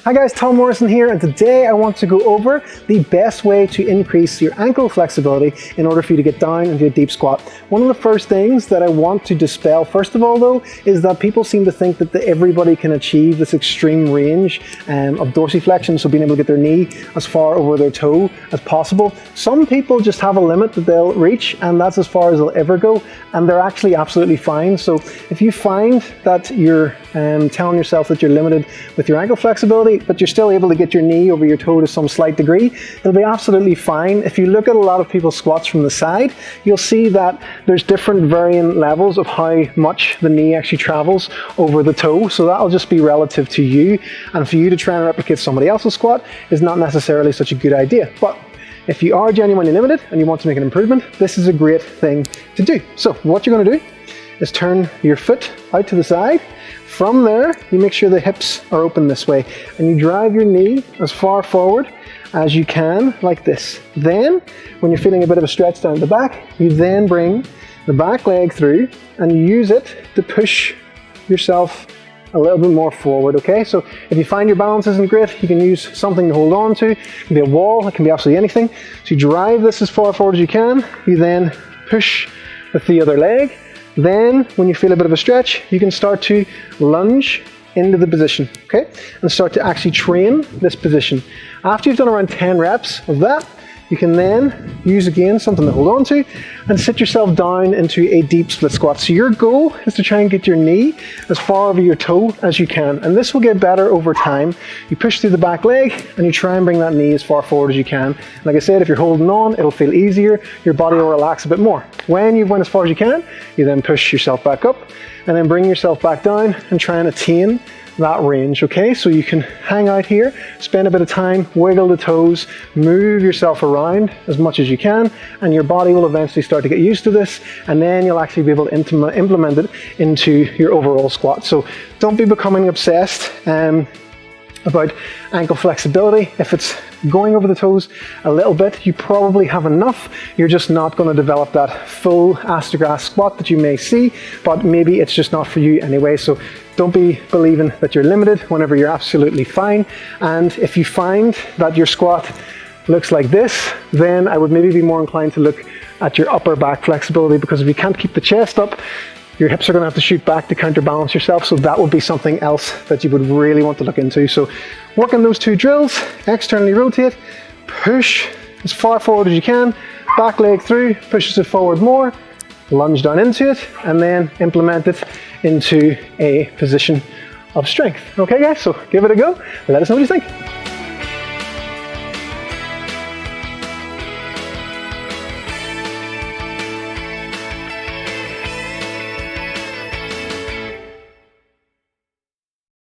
Hi guys, Tom Morrison here, and today I want to go over the best way to increase your ankle flexibility in order for you to get down into a deep squat. One of the first things that I want to dispel, first of all though, is that people seem to think that everybody can achieve this extreme range of dorsiflexion, so being able to get their knee as far over their toe as possible. Some people just have a limit that they'll reach, and that's as far as they'll ever go, and they're actually absolutely fine. So if you find that you're telling yourself that you're limited with your ankle flexibility, but you're still able to get your knee over your toe to some slight degree, it'll be absolutely fine. If you look at a lot of people's squats from the side, you'll see that there's different varying levels of how much the knee actually travels over the toe, so that'll just be relative to you, and for you to try and replicate somebody else's squat is not necessarily such a good idea. But if you are genuinely limited and you want to make an improvement, this is a great thing to do. So what you're going to do is turn your foot out to the side. From there, you make sure the hips are open this way, and you drive your knee as far forward as you can, like this. Then, when you're feeling a bit of a stretch down the back, you then bring the back leg through and use it to push yourself a little bit more forward, okay? So if you find your balance isn't great, you can use something to hold on to. It can be a wall, it can be absolutely anything. So you drive this as far forward as you can, you then push with the other leg. Then, when you feel a bit of a stretch, you can start to lunge into the position, okay? And start to actually train this position. After you've done around 10 reps of that, you can then use again something to hold on to and sit yourself down into a deep split squat. So your goal is to try and get your knee as far over your toe as you can, and this will get better over time. You push through the back leg and you try and bring that knee as far forward as you can. Like I said, if you're holding on, it'll feel easier, your body will relax a bit more. When you've went as far as you can, you then push yourself back up and then bring yourself back down and try and attain that range, okay? So you can hang out here, spend a bit of time, wiggle the toes, move yourself around as much as you can, and your body will eventually start to get used to this, and then you'll actually be able to implement it into your overall squat. So don't be becoming obsessed about ankle flexibility. If it's going over the toes a little bit, you probably have enough. You're just not going to develop that full ass-to-grass squat that you may see, but maybe it's just not for you anyway. So don't be believing that you're limited whenever you're absolutely fine. And if you find that your squat looks like this, then I would maybe be more inclined to look at your upper back flexibility, because if you can't keep the chest up, your hips are going to have to shoot back to counterbalance yourself, so that would be something else that you would really want to look into. So work on those two drills: externally rotate, push as far forward as you can, back leg through, pushes it forward more, lunge down into it, and then implement it into a position of strength. Okay guys, so give it a go, let us know what you think.